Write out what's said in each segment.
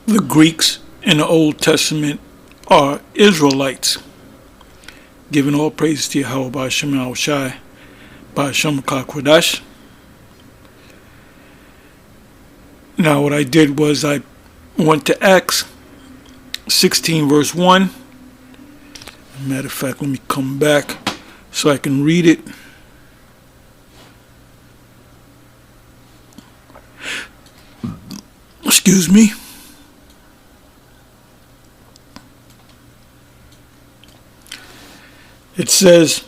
the Greeks in the Old Testament are Israelites. Giving all praise to Yahweh Ba'Shem Yahushai, Ba'Shem Kakwadash. Now what I did was I went to Acts 16 verse 1. Matter of fact, let me come back so I can read it. Excuse me. It says,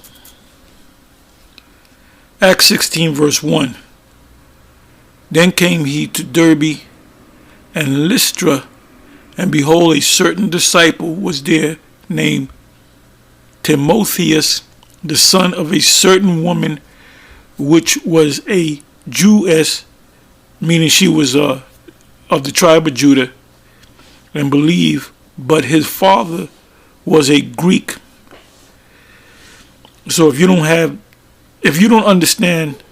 Acts 16 verse 1. Then came he to Derbe and Lystra, and behold, a certain disciple was there named Timotheus, the son of a certain woman, which was a Jewess, meaning she was of the tribe of Judah, and believed, but his father was a Greek. So if you don't understand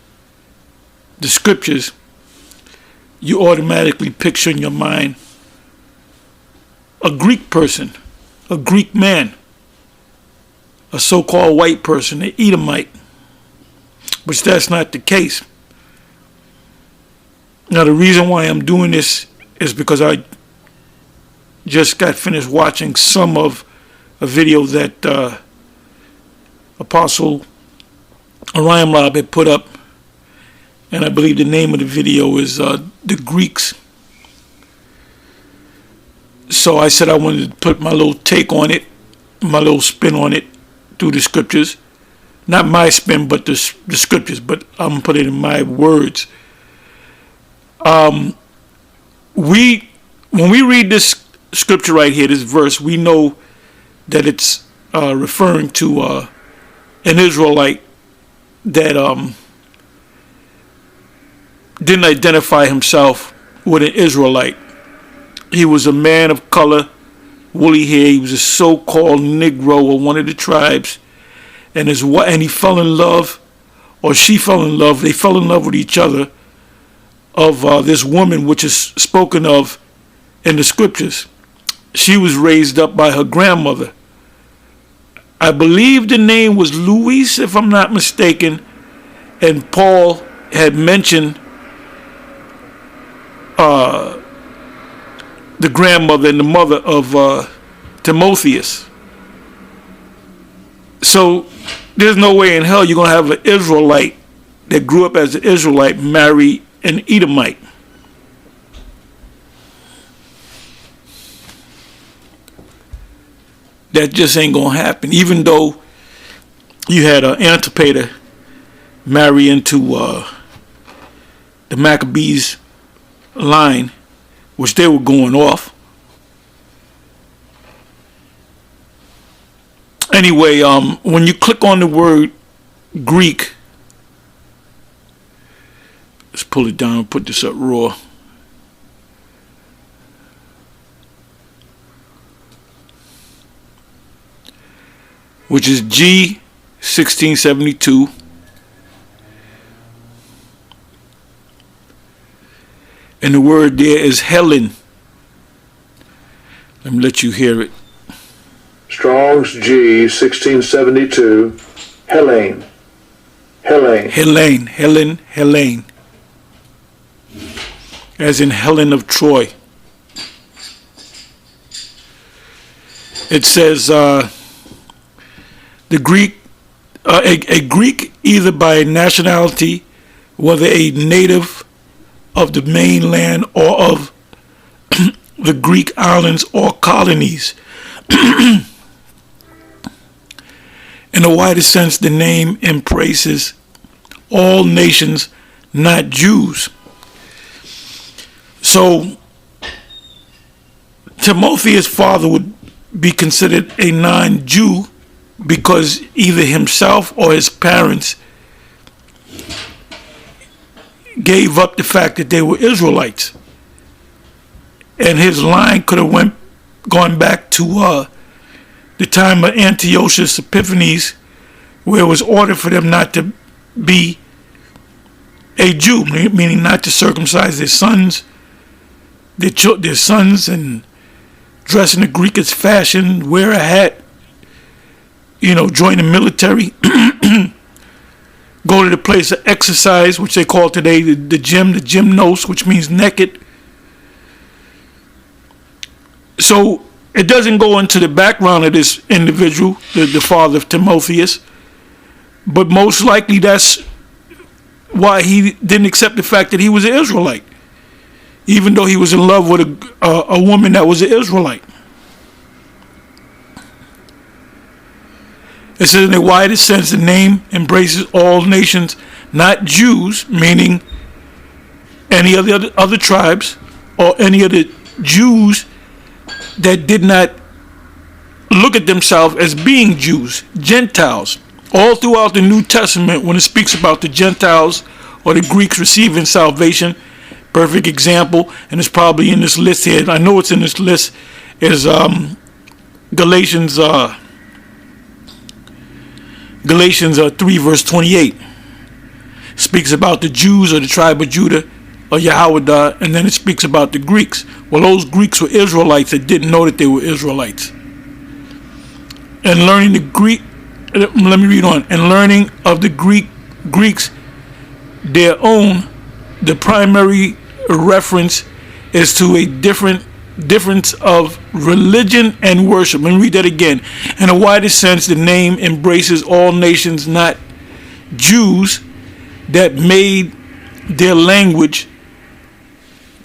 the scriptures, you automatically picture in your mind a Greek person, a Greek man, a so-called white person, an Edomite, which that's not the case. Now the reason why I'm doing this is because I just got finished watching some of a video that Apostle Orion Lab had put up, and I believe the name of the video is The Greeks. So I said I wanted to put my little take on it, my little spin on it through the scriptures. Not my spin, but the scriptures, but I'm going to put it in my words. When we read this scripture right here, this verse, we know that it's referring to an Israelite that didn't identify himself with an Israelite. He was a man of color, woolly hair. He was a so-called Negro of one of the tribes, and he fell in love, or she fell in love. They fell in love with each other, of this woman, which is spoken of in the scriptures. She was raised up by her grandmother. I believe the name was Louise, if I'm not mistaken, and Paul had mentioned the grandmother and the mother of Timotheus. So there's no way in hell you're going to have an Israelite that grew up as an Israelite marry an Edomite. That just ain't going to happen. Even though you had Antipater marry into the Maccabees line, which they were going off. Anyway, when you click on the word Greek, let's pull it down and put this up raw. Which is G 1672. And the word there is Helen. Let me let you hear it. Strong's G 1672. Helene. Helene. As in Helen of Troy. It says the Greek, a Greek either by nationality, whether a native of the mainland or of the Greek islands or colonies. In a wider sense, the name embraces all nations, not Jews. So Timotheus' father would be considered a non-Jew because either himself or his parents gave up the fact that they were Israelites, and his line could have gone back to the time of Antiochus Epiphanes, where it was ordered for them not to be a Jew, meaning not to circumcise their sons their sons and dress in the Greekest fashion, wear a hat, join the military, go to the place of exercise, which they call today the gym, the gymnos, which means naked. So it doesn't go into the background of this individual, the father of Timotheus, but most likely that's why he didn't accept the fact that he was an Israelite, even though he was in love with a woman that was an Israelite. It says in the widest sense, the name embraces all nations, not Jews, meaning any of the other tribes or any of the Jews that did not look at themselves as being Jews, Gentiles. All throughout the New Testament, when it speaks about the Gentiles or the Greeks receiving salvation, perfect example, and it's probably in this list here, I know it's in this list, is Galatians 3 verse 28. Speaks about the Jews or the tribe of Judah or Yahweh, and then it speaks about the Greeks. Well, those Greeks were Israelites that didn't know that they were Israelites. And learning the Greek, let me read on. And learning of the Greeks, their own, the primary reference is to a difference of religion and worship. Let me read that again. In a wider sense, the name embraces all nations, not Jews, that made their language,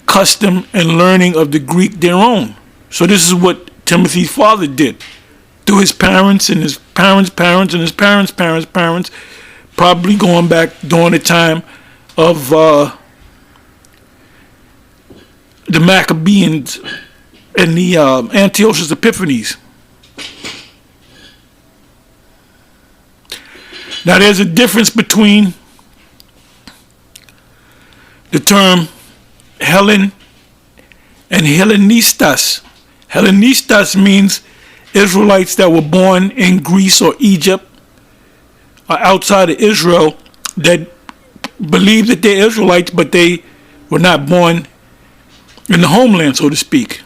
custom, and learning of the Greek their own. So this is what Timothy's father did. Through his parents and his parents' parents and his parents' parents' parents, probably going back during the time of the Maccabees and the Antiochus Epiphanes. Now there's a difference between the term Hellen and Hellenistas. Hellenistas means Israelites that were born in Greece or Egypt or outside of Israel that believe that they're Israelites, but they were not born in the homeland, so to speak.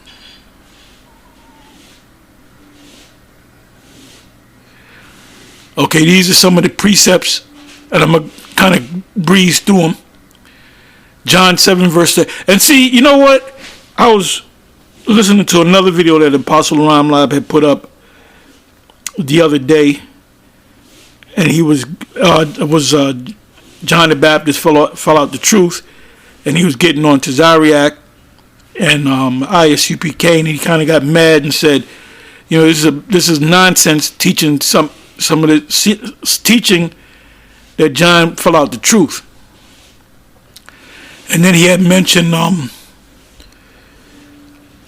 Okay, these are some of the precepts, and I'm going to kind of breeze through them. John 7 verse 3. And see, you know what? I was listening to another video that Apostle Ramlab had put up the other day, and he was John the Baptist fell out the truth, and he was getting on to Zariac and ISUPK, and he kind of got mad and said, this is nonsense, teaching some of the teaching that John fell out the truth. And then he had mentioned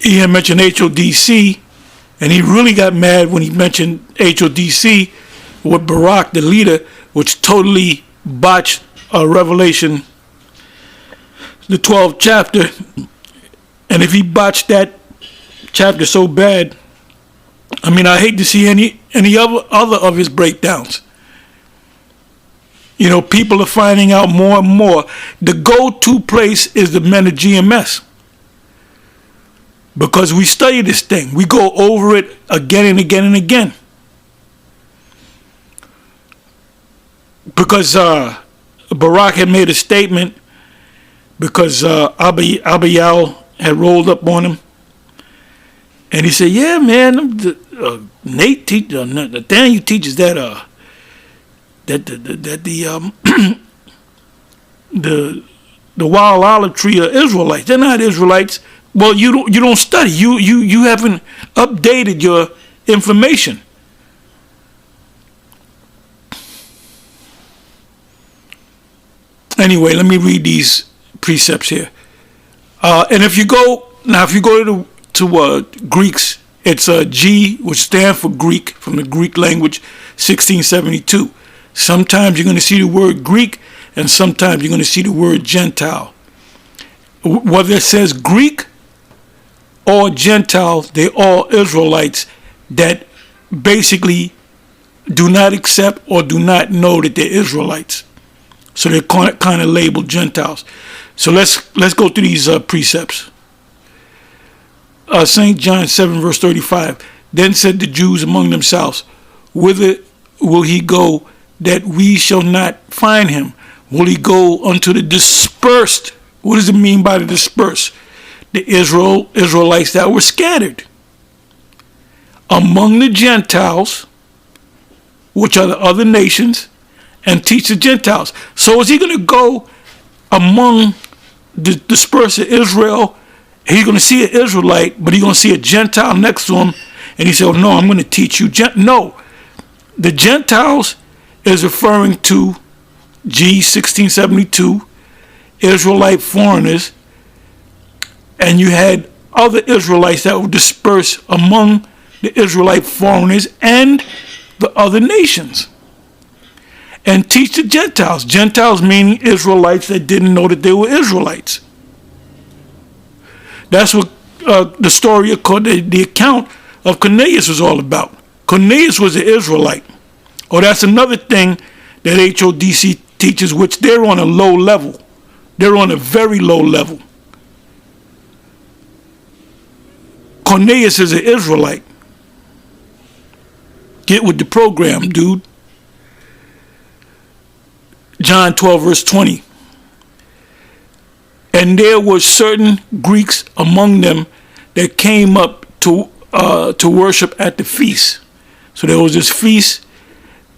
HODC, and he really got mad when he mentioned HODC with Barak, the leader, which totally botched Revelation, the 12th chapter. And if he botched that chapter so bad, I mean, I hate to see any other of his breakdowns. People are finding out more and more. The go-to place is the men of GMS. Because we study this thing. We go over it again and again and again. Because Barak had made a statement, because Abiyahu had rolled up on him. And he said, yeah, man, Nathaniel teaches that the wild olive tree are Israelites. They're not Israelites. Well, you don't study. You haven't updated your information. Anyway, let me read these precepts here. And if you go to Greeks, it's G, which stands for Greek, from the Greek language, 1672. Sometimes you're going to see the word Greek, and sometimes you're going to see the word Gentile. Whether it says Greek or Gentile, they're all Israelites that basically do not accept or do not know that they're Israelites. So they're kind of labeled Gentiles. So let's go through these precepts. St. John 7 verse 35. Then said the Jews among themselves, whither will he go that we shall not find him? Will he go unto the dispersed? What does it mean by the dispersed? The Israelites that were scattered among the Gentiles, which are the other nations, and teach the Gentiles. So is he going to go among the dispersed of Israel? He's going to see an Israelite, but he's going to see a Gentile next to him, and he said, oh, no, I'm going to teach you. No, the Gentiles is referring to G 1672, Israelite foreigners, and you had other Israelites that were dispersed among the Israelite foreigners and the other nations. And teach the Gentiles. Gentiles meaning Israelites that didn't know that they were Israelites. That's what the story, the account of Cornelius was all about. Cornelius was an Israelite. Oh, that's another thing that HODC teaches, which they're on a low level. They're on a very low level. Cornelius is an Israelite. Get with the program, dude. John 12 verse 20. And there were certain Greeks among them that came up to worship at the feast. So there was this feast,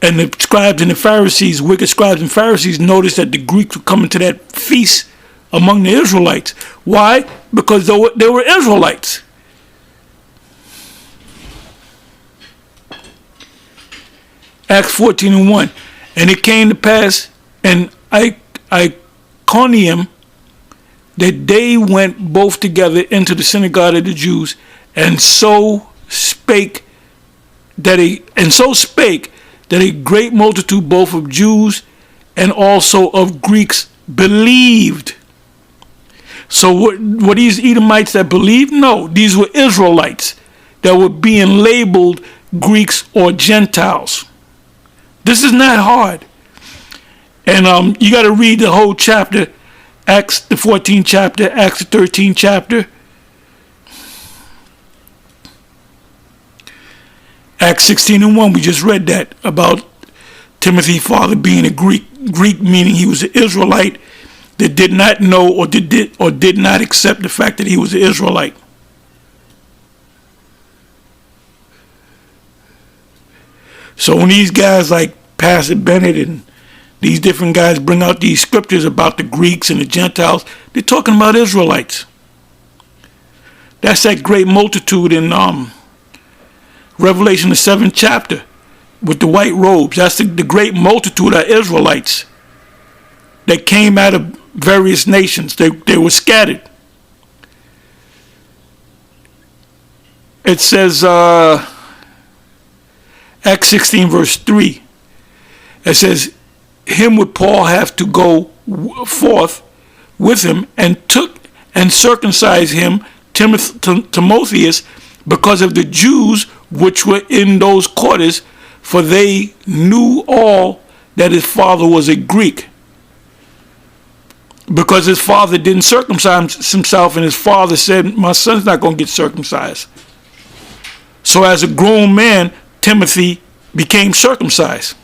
and the scribes and the Pharisees, wicked scribes and Pharisees, noticed that the Greeks were coming to that feast among the Israelites. Why? Because they were Israelites. Acts 14:1. And it came to pass in Iconium that they went both together into the synagogue of the Jews, and so spake that a great multitude both of Jews and also of Greeks believed. So were these Edomites that believed? No, these were Israelites that were being labeled Greeks or Gentiles. This is not hard. And you got to read the whole chapter, Acts the 14th chapter, Acts the 13th chapter, Acts 16:1. We just read that about Timothy's father being a Greek meaning he was an Israelite that did not know or did not accept the fact that he was an Israelite. So when these guys like Pastor Bennett and these different guys bring out these scriptures about the Greeks and the Gentiles, they're talking about Israelites. That's that great multitude in Revelation the 7th chapter with the white robes. That's the great multitude of Israelites that came out of various nations. They were scattered. It says Acts 16 verse 3. It says, him would Paul have to go forth with him and took and circumcised him, Timotheus, because of the Jews which were in those quarters, for they knew all that his father was a Greek. Because his father didn't circumcise himself, and his father said, my son's not going to get circumcised. So as a grown man, Timothy became circumcised.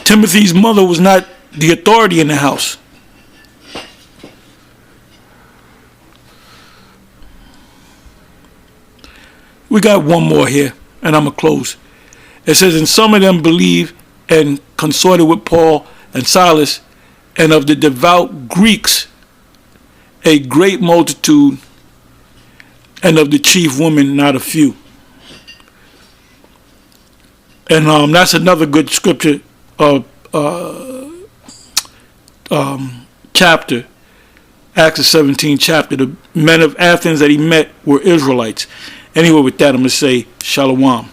Timothy's mother was not the authority in the house. We got one more here, and I'm going to close. It says, and some of them believed and consorted with Paul and Silas, and of the devout Greeks, a great multitude, and of the chief women, not a few. And that's another good scripture chapter, Acts 17 chapter. The men of Athens that he met were Israelites. Anyway, with that, I'm going to say shalom.